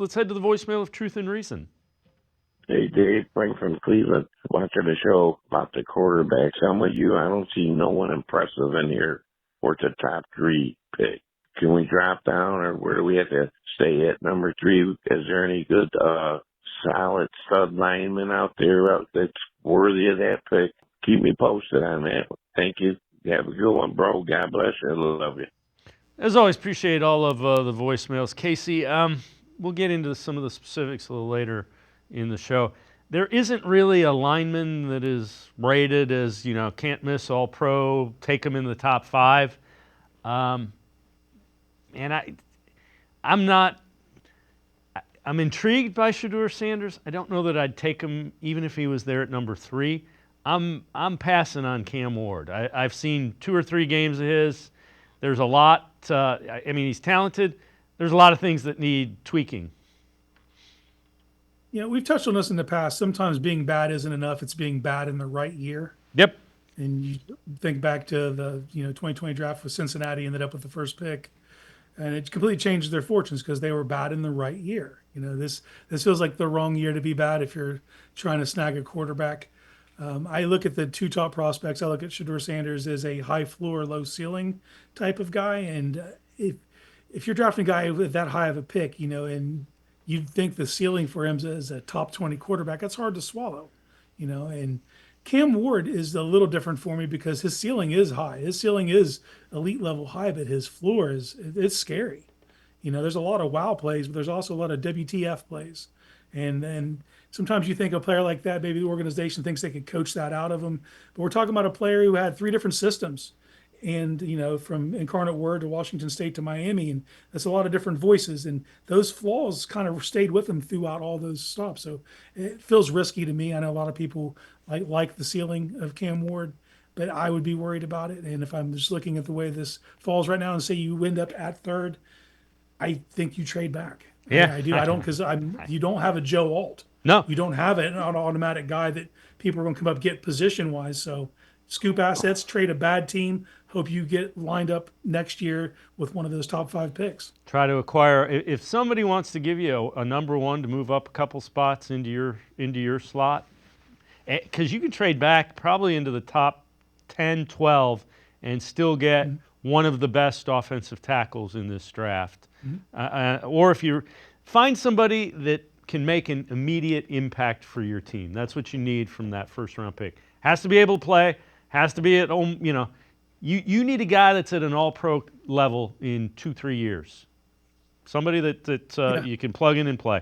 Let's head to the voicemail of Truth and Reason. Hey, Dave, Frank from Cleveland. Watching the show about the quarterbacks. I'm with you. I don't see no one impressive in here for the top 3 pick. Can we drop down, or where do we have to stay at number 3? Is there any good, solid stud lineman out there that's worthy of that pick? Keep me posted on that. Thank you. Have a good one, bro. God bless you. I love you. As always, appreciate all of the voicemails. Casey, we'll get into some of the specifics a little later in the show. There isn't really a lineman that is rated as, can't miss, all pro, take him in the top 5. And I'm intrigued by Shedeur Sanders. I don't know that I'd take him even if he was there at number 3. I'm passing on Cam Ward. I've seen 2 or 3 games of his. There's a lot. He's talented. There's a lot of things that need tweaking. We've touched on this in the past. Sometimes being bad isn't enough. It's being bad in the right year. Yep. And you think back to the 2020 draft with Cincinnati, ended up with the first pick, and it completely changed their fortunes because they were bad in the right year. This feels like the wrong year to be bad if you're trying to snag a quarterback. I look at the 2 top prospects. I look at Shedeur Sanders as a high floor, low ceiling type of guy, and if you're drafting a guy with that high of a pick, and you'd think the ceiling for him is a top 20 quarterback, that's hard to swallow, and Cam Ward is a little different for me because his ceiling is high. His ceiling is elite level high, but his floor it's scary. There's a lot of wow plays, but there's also a lot of WTF plays. And sometimes you think a player like that, maybe the organization thinks they could coach that out of him. But we're talking about a player who had 3 different systems. And, from Incarnate Word to Washington State to Miami, and that's a lot of different voices. And those flaws kind of stayed with him throughout all those stops. So it feels risky to me. I know a lot of people like the ceiling of Cam Ward, but I would be worried about it. And if I'm just looking at the way this falls right now and say you end up at 3rd, I think you trade back. Yeah, I do. I don't, because you don't have a Joe Alt. No. You don't have an automatic guy that people are going to come up get position-wise. So scoop assets, trade a bad team. Hope you get lined up next year with one of those top 5 picks. Try to acquire. If somebody wants to give you a number 1 to move up a couple spots into your slot, because you can trade back probably into the top 10, 12, and still get one of the best offensive tackles in this draft. Or if you find somebody that can make an immediate impact for your team. That's what you need from that first-round pick. Has to be able to play. Has to be at home. You need a guy that's at an all-pro level in 2-3 years. Somebody that you can plug in and play.